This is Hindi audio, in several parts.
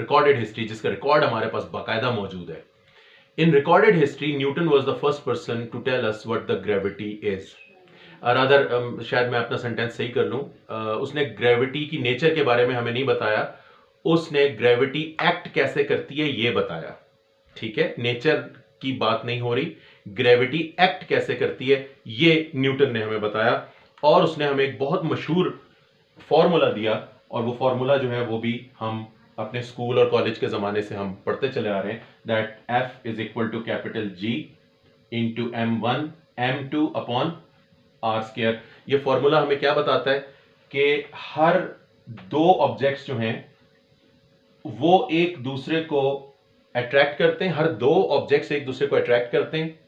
रिकॉर्डेड हिस्ट्री, जिसका रिकॉर्ड हमारे पास बाकायदा मौजूद है, in recorded history Newton was the first person to tell us what the gravity is. Rather शायद मैं अपना सेंटेंस सही कर लूं, उसने ग्रेविटी की नेचर के बारे में हमें नहीं बताया, उसने ग्रेविटी एक्ट कैसे करती है ये बताया। ठीक है, नेचर की बात नहीं हो रही, ग्रेविटी एक्ट कैसे करती है ये न्यूटन ने हमें बताया। और उसने हमें एक बहुत मशहूर फॉर्मूला दिया, और वो फॉर्मूला जो है वो भी हम अपने स्कूल और कॉलेज के ज़माने से हम पढ़ते चले आ रहे हैं, that F is equal to capital G into M1 M2 upon r square. ये फॉर्मूला हमें क्या बताता है कि हर दो ऑब्जेक्ट्स जो हैं वो एक दूसरे को अट्रैक्ट करते हैं, हर दो ऑब्जेक्ट्स एक दूसरे को अट्रैक्ट करते हैं,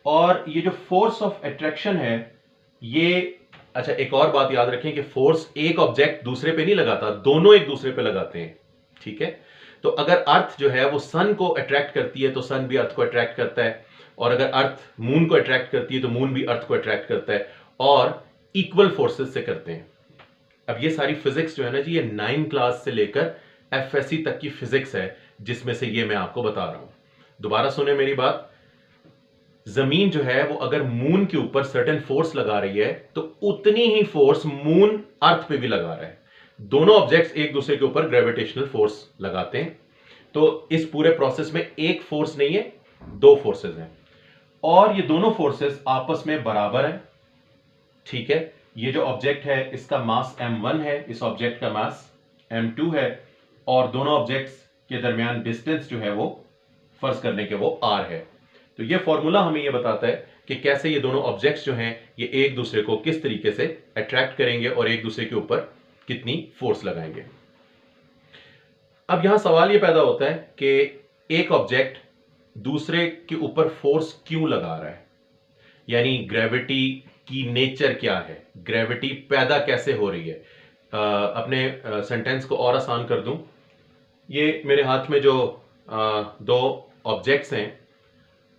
और ये जो फोर्स ऑफ अट्रैक्शन है ये, अच्छा एक और बात याद रखें कि फोर्स एक ऑब्जेक्ट दूसरे पे नहीं लगाता, दोनों एक दूसरे पे लगाते हैं। ठीक है, तो अगर अर्थ जो है वो सन को अट्रैक्ट करती है तो सन भी अर्थ को अट्रैक्ट करता है, और अगर अर्थ मून को अट्रैक्ट करती है तो मून भी अर्थ को अट्रैक्ट करता है, और इक्वल फोर्सेस से करते हैं। अब ये सारी फिजिक्स जो है ना जी, ये 9 क्लास से लेकर एफएससी तक की फिजिक्स है, जिसमें से ये मैं आपको बता रहा हूं। दोबारा सुने मेरी बात, जमीन जो है वो अगर मून के ऊपर सर्टेन फोर्स लगा रही है तो उतनी ही फोर्स मून अर्थ पे भी लगा रहा है। दोनों ऑब्जेक्ट्स एक दूसरे के ऊपर ग्रेविटेशनल फोर्स लगाते हैं। तो इस पूरे प्रोसेस में एक फोर्स नहीं है, दो फोर्सेस हैं, और ये दोनों फोर्सेस आपस में बराबर हैं। ठीक है, ये जो ऑब्जेक्ट है इसका मास m1 है, इस ऑब्जेक्ट का मास m2 है, और दोनों ऑब्जेक्ट्स के दरमियान डिस्टेंस जो है वो फर्ज करने के वो r है। तो ये फॉर्मूला हमें ये बताता है कि कैसे ये दोनों ऑब्जेक्ट्स जो हैं ये एक दूसरे को किस तरीके से अट्रैक्ट करेंगे और एक दूसरे के ऊपर कितनी फोर्स लगाएंगे। अब यहां सवाल ये पैदा होता है कि एक ऑब्जेक्ट दूसरे के ऊपर फोर्स क्यों लगा रहा है, यानी ग्रेविटी की नेचर क्या है, ग्रेविटी पैदा कैसे हो रही है। अपने सेंटेंस को और आसान कर दूं, ये मेरे हाथ में जो दो ऑब्जेक्ट्स हैं,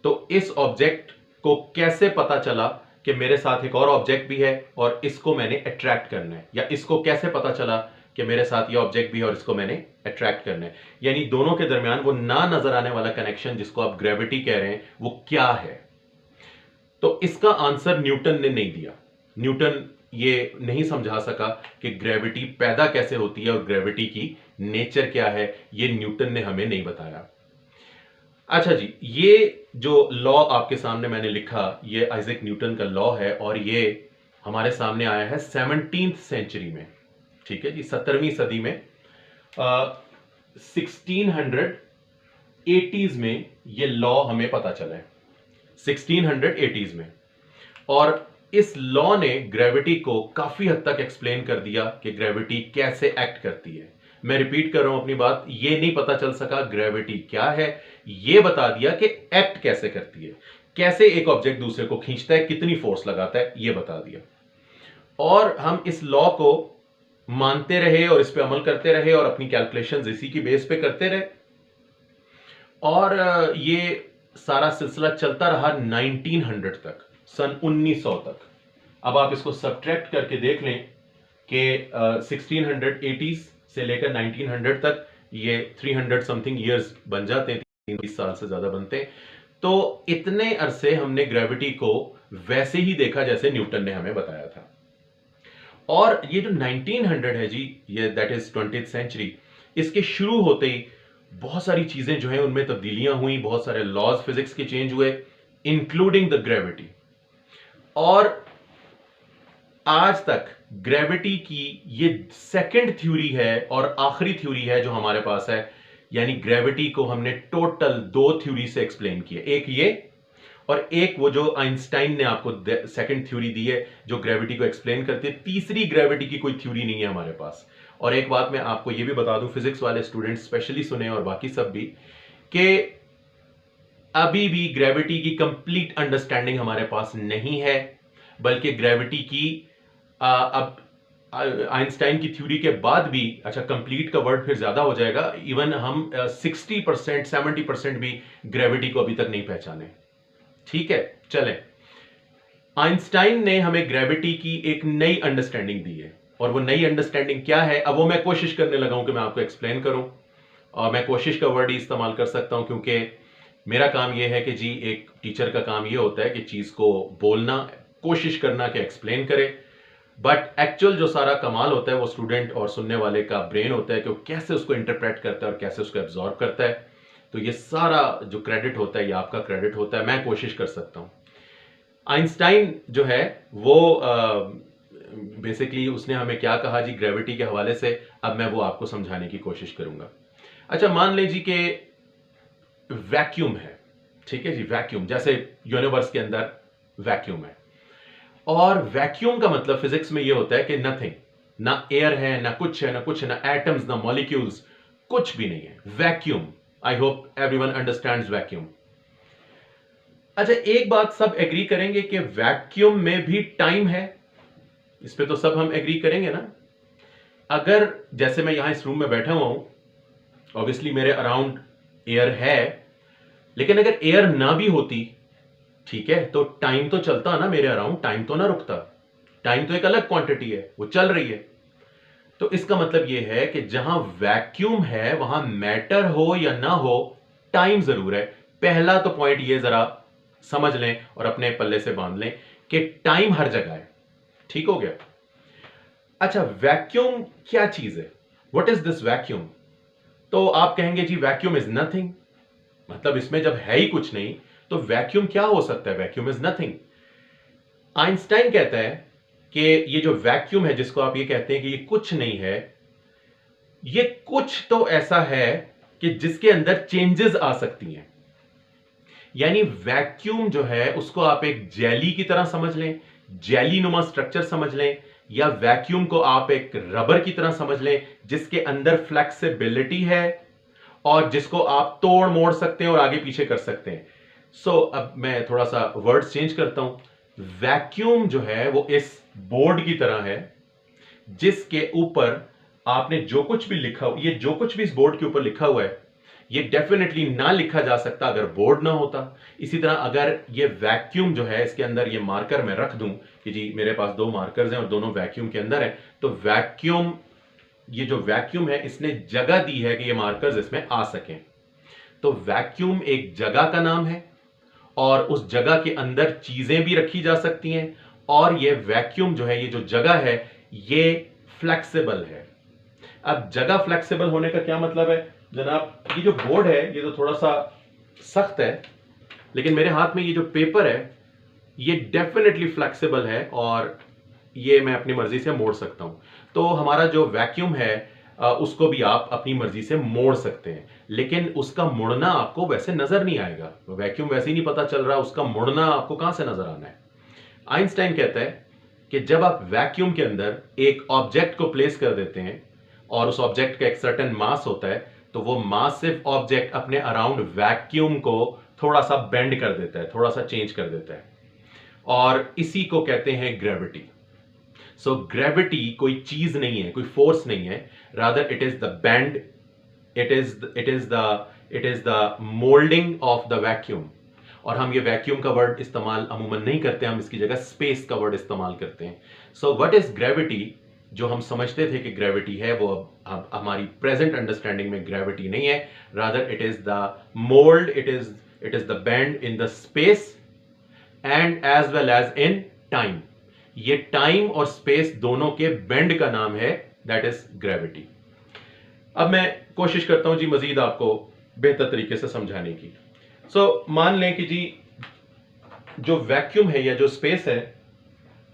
तो इस ऑब्जेक्ट को कैसे पता चला कि मेरे साथ एक और ऑब्जेक्ट भी है और इसको मैंने अट्रैक्ट करना है, या इसको कैसे पता चला कि मेरे साथ ये ऑब्जेक्ट भी है और इसको मैंने अट्रैक्ट करना है, यानी दोनों के दरमियान वो ना नजर आने वाला कनेक्शन जिसको आप ग्रेविटी कह रहे हैं वो क्या है। तो इसका आंसर न्यूटन ने नहीं दिया। न्यूटन ये नहीं समझा सका कि ग्रेविटी पैदा कैसे होती है और ग्रेविटी की नेचर क्या है, ये न्यूटन ने हमें नहीं बताया। अच्छा जी, ये जो लॉ आपके सामने मैंने लिखा ये आइजैक न्यूटन का लॉ है, और ये हमारे सामने आया है 17th सेंचुरी में। ठीक है जी, 17वीं सदी में 1680s में ये लॉ हमें पता चला है, 1680s में। और इस लॉ ने ग्रेविटी को काफी हद तक एक्सप्लेन कर दिया कि ग्रेविटी कैसे एक्ट करती है। मैं रिपीट कर रहा हूं अपनी बात, ये नहीं पता चल सका ग्रेविटी क्या है, ये बता दिया कि एक्ट कैसे करती है, कैसे एक ऑब्जेक्ट दूसरे को खींचता है, कितनी फोर्स लगाता है, ये बता दिया। और हम इस लॉ को मानते रहे और इस पे अमल करते रहे और अपनी कैलकुलेशंस इसी की बेस पे करते रहे, और ये सारा सिलसिला चलता रहा 1900 तक, सन 1900 तक। अब आप इसको सब्ट्रैक्ट करके देख लें कि 1680s से लेकर 1900 तक ये 300 समथिंग ईयर्स बन जाते हैं, 30 साल से ज्यादा बनते हैं। तो इतने अरसे हमने ग्रेविटी को वैसे ही देखा जैसे न्यूटन ने हमें बताया था। और ये जो 1900 है जी, ये दैट इज 20th सेंचुरी, इसके शुरू होते ही बहुत सारी चीजें जो हैं उनमें तब्दीलियां हुई, बहुत सारे लॉज फिजिक्स के चेंज हुए, इंक्लूडिंग द ग्रेविटी। और आज तक ग्रेविटी की ये सेकंड थ्योरी है और आखिरी थ्योरी है जो हमारे पास है, यानी ग्रेविटी को हमने टोटल दो थ्योरी से एक्सप्लेन किया, एक ये और एक वो जो आइंस्टाइन ने आपको सेकंड थ्योरी दी है जो ग्रेविटी को एक्सप्लेन करती है। तीसरी ग्रेविटी की कोई थ्योरी नहीं है हमारे पास। और एक बात मैं आपको ये भी बता दूं, फिजिक्स वाले स्टूडेंट स्पेशली सुने और बाकी सब भी, कि अभी भी ग्रेविटी की कंप्लीट अंडरस्टैंडिंग हमारे पास नहीं है, बल्कि ग्रेविटी की अब आइंस्टाइन की थ्योरी के बाद भी, अच्छा कंप्लीट का वर्ड फिर ज्यादा हो जाएगा, इवन हम 60% 70% भी ग्रेविटी को अभी तक नहीं पहचाने। ठीक है, चलें, आइंस्टाइन ने हमें ग्रेविटी की एक नई अंडरस्टैंडिंग दी है, और वो नई अंडरस्टैंडिंग क्या है अब वो मैं कोशिश करने लगा हूं कि मैं आपको एक्सप्लेन करूं। और मैं कोशिश का वर्ड ही इस्तेमाल कर सकता हूं क्योंकि मेरा काम यह है कि जी एक टीचर का काम यह होता है कि चीज़ को बोलना, कोशिश करना कि एक्सप्लेन करे, बट एक्चुअल जो सारा कमाल होता है वो स्टूडेंट और सुनने वाले का ब्रेन होता है कि वो कैसे उसको इंटरप्रेट करता है और कैसे उसको एब्जॉर्ब करता है। तो ये सारा जो क्रेडिट होता है ये आपका क्रेडिट होता है, मैं कोशिश कर सकता हूँ। आइंस्टाइन जो है वो बेसिकली उसने हमें क्या कहा जी ग्रेविटी के हवाले से, अब मैं वो आपको समझाने की कोशिश करूंगा। अच्छा, मान लीजिए कि वैक्यूम है, ठीक है जी, वैक्यूम जैसे यूनिवर्स के अंदर वैक्यूम है, और वैक्यूम का मतलब फिजिक्स में ये होता है कि नथिंग, ना एयर है, ना कुछ है, ना कुछ है, ना एटम्स, ना मॉलिक्यूल्स, कुछ भी नहीं है, vacuum. I hope everyone understands vacuum. अच्छा, एक बात सब एग्री करेंगे कि वैक्यूम में भी टाइम है, इस पे तो सब हम एग्री करेंगे ना। अगर जैसे मैं यहां इस रूम में बैठा हुआ हूं, ऑब्वियसली मेरे अराउंड एयर है, लेकिन अगर एयर ना भी होती, ठीक है, तो टाइम तो चलता ना मेरे अराउंड, टाइम तो ना रुकता। टाइम तो एक अलग क्वांटिटी है, वो चल रही है। तो इसका मतलब यह है कि जहां वैक्यूम है वहां मैटर हो या ना हो, टाइम जरूर है। पहला तो पॉइंट ये जरा समझ लें और अपने पल्ले से बांध लें कि टाइम हर जगह है, ठीक हो गया। अच्छा, वैक्यूम क्या चीज है, व्हाट इज दिस वैक्यूम? तो आप कहेंगे जी वैक्यूम इज नथिंग, मतलब इसमें जब है ही कुछ नहीं तो वैक्यूम क्या हो सकता है, वैक्यूम इज नथिंग। आइंस्टाइन कहता है कि ये जो वैक्यूम है जिसको आप ये कहते हैं कि ये कुछ नहीं है, ये कुछ तो ऐसा है कि जिसके अंदर चेंजेस आ सकती हैं। यानी वैक्यूम जो है उसको आप एक जेली की तरह समझ लें, जेली नुमा स्ट्रक्चर समझ लें, या वैक्यूम को आप एक रबर की तरह समझ लें जिसके अंदर फ्लेक्सिबिलिटी है और जिसको आप तोड़ मोड़ सकते हैं और आगे पीछे कर सकते हैं। सो अब मैं थोड़ा सा वर्ड्स चेंज करता हूं। वैक्यूम जो है वो इस बोर्ड की तरह है जिसके ऊपर आपने जो कुछ भी लिखा हो, ये जो कुछ भी इस बोर्ड के ऊपर लिखा हुआ है ये डेफिनेटली ना लिखा जा सकता अगर बोर्ड ना होता। इसी तरह अगर ये वैक्यूम जो है इसके अंदर ये मार्कर मैं रख दूं कि जी मेरे पास दो मार्कर्स हैं और दोनों वैक्यूम के अंदर है, तो वैक्यूम, ये जो वैक्यूम है इसने जगह दी है कि ये मार्कर्स इसमें आ सकें। तो वैक्यूम एक जगह का नाम है और उस जगह के अंदर चीजें भी रखी जा सकती हैं, और ये वैक्यूम जो है, ये जो जगह है ये फ्लेक्सिबल है। अब जगह फ्लेक्सिबल होने का क्या मतलब है जनाब? ये जो बोर्ड है ये तो थोड़ा सा सख्त है, लेकिन मेरे हाथ में ये जो पेपर है ये डेफिनेटली फ्लेक्सिबल है और ये मैं अपनी मर्जी से मोड़ सकता हूं। तो हमारा जो वैक्यूम है उसको भी आप अपनी मर्जी से मोड़ सकते हैं, लेकिन उसका मुड़ना आपको वैसे नजर नहीं आएगा। वैक्यूम वैसे ही नहीं पता चल रहा, उसका मुड़ना आपको कहां से नजर आना है? आइंस्टाइन कहता है कि जब आप वैक्यूम के अंदर एक ऑब्जेक्ट को प्लेस कर देते हैं और उस ऑब्जेक्ट का एक सर्टेन मास होता है, तो वो मासिव ऑब्जेक्ट अपने अराउंड वैक्यूम को थोड़ा सा बेंड कर देता है, थोड़ा सा चेंज कर देता है, और इसी को कहते हैं ग्रेविटी। सो ग्रेविटी कोई चीज नहीं है, कोई फोर्स नहीं है, rather it is the bend, it is the moulding of the vacuum. और हम ये वैक्यूम का वर्ड इस्तेमाल अमूमन नहीं करते, हम इसकी जगह स्पेस का वर्ड इस्तेमाल करते हैं। So what is gravity? जो हम समझते थे कि ग्रेविटी है वो अब हमारी प्रेजेंट अंडरस्टैंडिंग में ग्रेविटी नहीं है, rather it is the mould, it is the bend in the space and as well as in time. ये टाइम और स्पेस दोनों के बेंड का नाम है, दैट इज ग्रेविटी। अब मैं कोशिश करता हूं जी मजीद आपको बेहतर तरीके से समझाने की। मान लें कि जी जो वैक्यूम है या जो स्पेस है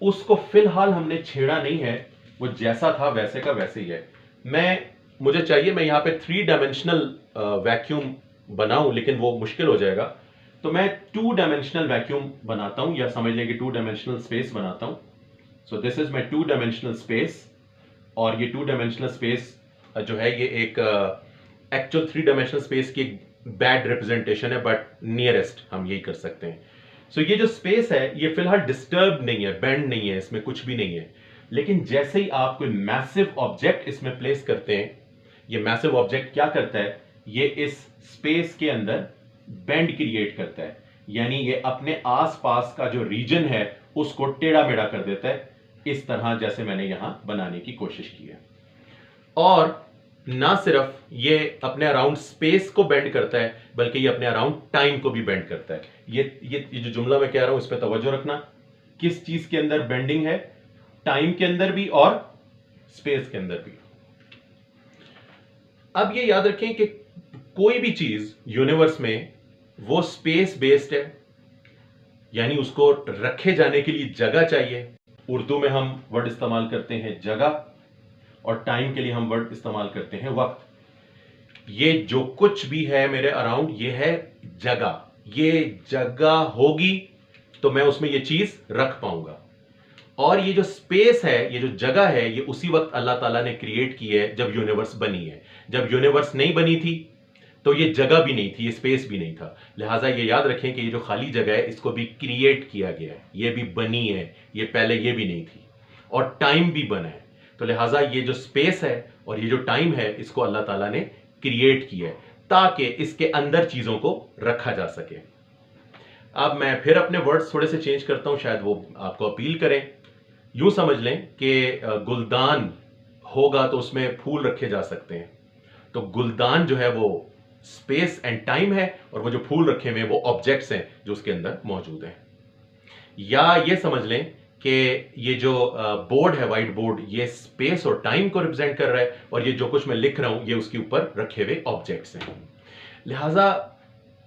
उसको फिलहाल हमने छेड़ा नहीं है, वो जैसा था वैसे का वैसे ही है। मुझे चाहिए मैं यहां पे 3 डायमेंशनल वैक्यूम बनाऊं, लेकिन वो मुश्किल हो जाएगा, तो मैं 2 डायमेंशनल वैक्यूम बनाता हूं, या समझ लें कि 2 डायमेंशनल स्पेस बनाता हूं। So this is my 2 dimensional space, और ये 2 डायमेंशनल स्पेस जो है ये एक एक्चुअल 3 डायमेंशनल स्पेस की बैड रिप्रेजेंटेशन है, बट नियरेस्ट हम यही कर सकते हैं। सो ये जो स्पेस है ये फिलहाल डिस्टर्ब नहीं है, बेंड नहीं है, इसमें कुछ भी नहीं है, लेकिन जैसे ही आप कोई मैसिव ऑब्जेक्ट इसमें प्लेस करते हैं, ये मैसिव ऑब्जेक्ट क्या करता है, ये इस स्पेस के अंदर बेंड क्रिएट करता है, यानी ये अपने आसपास का जो रीजन है उसको टेढ़ा मेढ़ा कर देता है, इस तरह जैसे मैंने यहां बनाने की कोशिश की है। और ना सिर्फ ये अपने अराउंड स्पेस को बेंड करता है बल्कि ये अपने अराउंड टाइम को भी बेंड करता है। ये जो जुमला मैं कह रहा हूं इस पर तवज्जो रखना। किस चीज के अंदर बेंडिंग है? टाइम के अंदर भी और स्पेस के अंदर भी। अब ये याद रखें कि कोई भी चीज यूनिवर्स में वो स्पेस बेस्ड है, यानी उसको रखे जाने के लिए जगह चाहिए। उर्दू में हम वर्ड इस्तेमाल करते हैं जगह, और टाइम के लिए हम वर्ड इस्तेमाल करते हैं वक्त। ये जो कुछ भी है मेरे अराउंड ये है जगह। ये जगह होगी तो मैं उसमें ये चीज रख पाऊंगा। और ये जो स्पेस है, ये जो जगह है, ये उसी वक्त अल्लाह ताला ने क्रिएट की है जब यूनिवर्स बनी है। जब यूनिवर्स नहीं बनी थी तो ये जगह भी नहीं थी, ये स्पेस भी नहीं था। लिहाजा ये याद रखें कि ये जो खाली जगह है इसको भी क्रिएट किया गया है, ये भी बनी है, ये पहले ये भी नहीं थी। और टाइम भी बना है। तो लिहाजा ये जो स्पेस है और ये जो टाइम है इसको अल्लाह ताला ने क्रिएट किया है ताकि इसके अंदर चीजों को रखा जा सके। अब मैं फिर अपने वर्ड्स थोड़े से चेंज करता हूं, शायद वो आपको अपील करें। यूं समझ लें कि गुलदान होगा तो उसमें फूल रखे जा सकते हैं। तो गुलदान जो है वो स्पेस एंड टाइम है, और वो जो फूल रखे हुए हैं वो ऑब्जेक्ट्स हैं जो उसके अंदर मौजूद हैं। या ये समझ लें कि ये जो बोर्ड है, वाइट बोर्ड, ये स्पेस और टाइम को रिप्रेजेंट कर रहा है, और ये जो कुछ मैं लिख रहा हूं ये उसके ऊपर रखे हुए ऑब्जेक्ट्स हैं। लिहाजा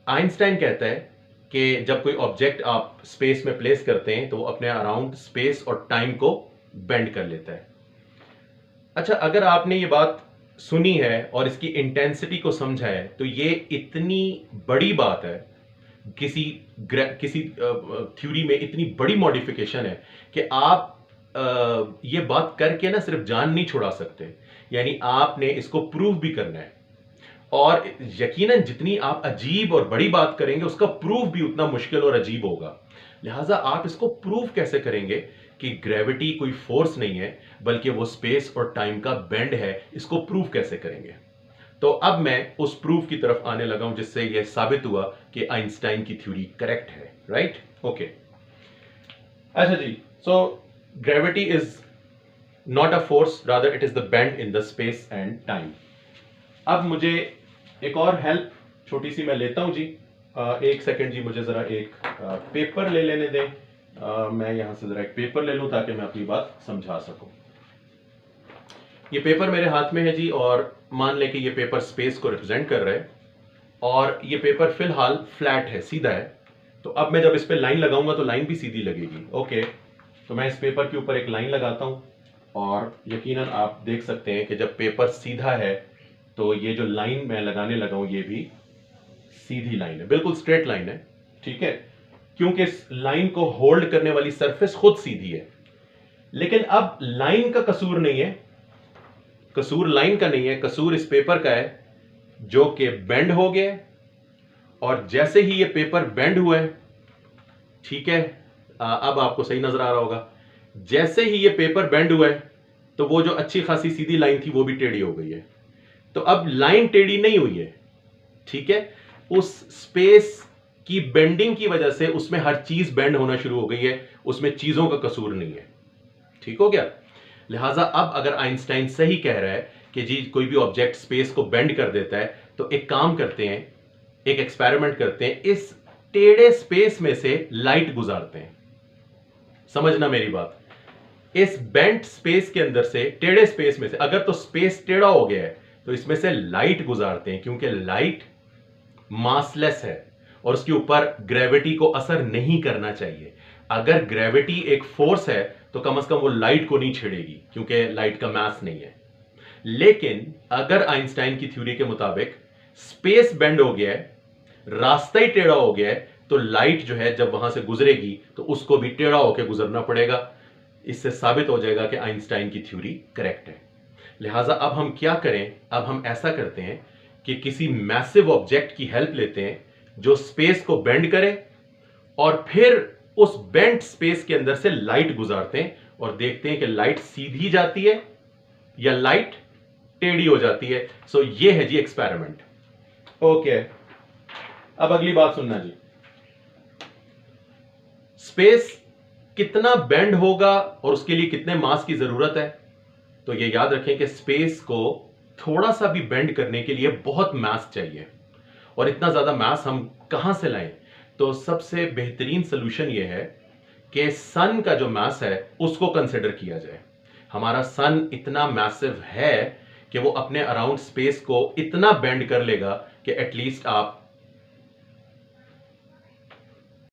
आइंस्टाइन कहता है कि जब कोई ऑब्जेक्ट आप स्पेस में प्लेस करते हैं तो वो अपने अराउंड स्पेस और टाइम को बेंड कर लेता है। अच्छा, अगर आपने ये बात सुनी है और इसकी इंटेंसिटी को समझा है तो ये इतनी बड़ी बात है, किसी थ्योरी में इतनी बड़ी मॉडिफिकेशन है कि आप ये बात करके ना सिर्फ जान नहीं छुड़ा सकते, यानी आपने इसको प्रूव भी करना है। और यकीनन जितनी आप अजीब और बड़ी बात करेंगे उसका प्रूफ भी उतना मुश्किल और अजीब होगा। लिहाजा आप इसको प्रूफ कैसे करेंगे कि ग्रेविटी कोई फोर्स नहीं है बल्कि वो स्पेस और टाइम का बेंड है, इसको प्रूफ कैसे करेंगे? तो अब मैं उस प्रूफ की तरफ आने लगा हूं जिससे यह साबित हुआ कि आइंस्टाइन की थ्योरी करेक्ट है। राइट? ओके। अच्छा जी, so gravity is not a force, rather it is the bend in the space and time. अब मुझे एक और हेल्प छोटी सी मैं लेता हूं जी। एक सेकंड जी, मुझे जरा एक पेपर ले लेने दें। मैं यहां से जरा एक पेपर ले लूं ताकि मैं अपनी बात समझा सकूं। ये पेपर मेरे हाथ में है जी, और मान लें कि ये पेपर स्पेस को रिप्रेजेंट कर रहा है, और ये पेपर फिलहाल फ्लैट है, सीधा है। तो अब मैं जब इस पे लाइन लगाऊंगा तो लाइन भी सीधी लगेगी। ओके, तो मैं इस पेपर के ऊपर एक लाइन लगाता हूं, और यकीनन आप देख सकते हैं कि जब पेपर सीधा है तो ये जो लाइन मैं लगाने लगा हूं ये भी सीधी लाइन है, बिल्कुल स्ट्रेट लाइन है। ठीक है, क्योंकि इस लाइन को होल्ड करने वाली सरफेस खुद सीधी है। लेकिन अब लाइन का कसूर नहीं है, कसूर लाइन का नहीं है, कसूर इस पेपर का है जो कि बेंड हो गया। और जैसे ही ये पेपर बेंड हुआ है, ठीक है, अब आपको सही नजर आ रहा होगा, जैसे ही ये पेपर बेंड हुआ है तो वो जो अच्छी खासी सीधी लाइन थी वो भी टेढ़ी हो गई है। तो अब लाइन टेढ़ी नहीं हुई है, ठीक है, उस स्पेस की बेंडिंग की वजह से उसमें हर चीज बेंड होना शुरू हो गई है, उसमें चीजों का कसूर नहीं है। ठीक हो गया? लिहाजा अब अगर आइंस्टाइन सही कह रहा है कि जी कोई भी ऑब्जेक्ट स्पेस को बेंड कर देता है, तो एक काम करते हैं, एक एक्सपेरिमेंट करते हैं, इस टेढ़े स्पेस में से लाइट गुजारते हैं। समझना मेरी बात, इस बेंट स्पेस के अंदर से, टेढ़े स्पेस में से, अगर तो स्पेस टेढ़ा हो गया है तो इसमें से लाइट गुजारते हैं, क्योंकि लाइट मासलेस है और उसके ऊपर ग्रेविटी को असर नहीं करना चाहिए। अगर ग्रेविटी एक फोर्स है तो कम से कम वो लाइट को नहीं छेड़ेगी, क्योंकि लाइट का मास नहीं है। लेकिन अगर आइंस्टाइन की थ्योरी के मुताबिक स्पेस बेंड हो गया है, रास्ता ही टेढ़ा हो गया है, तो लाइट जो है जब वहां से गुजरेगी तो उसको भी टेढ़ा होकर गुजरना पड़ेगा। इससे साबित हो जाएगा कि आइंस्टाइन की थ्योरी करेक्ट है। लिहाजा अब हम क्या करें? अब हम ऐसा करते हैं कि किसी मैसिव ऑब्जेक्ट की हेल्प लेते हैं जो स्पेस को बेंड करे, और फिर उस बेंड स्पेस के अंदर से लाइट गुजारते हैं और देखते हैं कि लाइट सीधी जाती है या लाइट टेढ़ी हो जाती है। सो ये है जी एक्सपेरिमेंट। ओके, अब अगली बात सुनना जी। स्पेस कितना बेंड होगा और उसके लिए कितने मास की जरूरत है? तो ये याद रखें कि स्पेस को थोड़ा सा भी बेंड करने के लिए बहुत मास चाहिए, और इतना ज़्यादा मास हम कहाँ से लाएं? तो सबसे बेहतरीन सोल्यूशन ये है कि सन का जो मास है उसको कंसिडर किया जाए। हमारा सन इतना मैसिव है कि वो अपने अराउंड स्पेस को इतना बेंड कर लेगा कि एटलीस्ट आप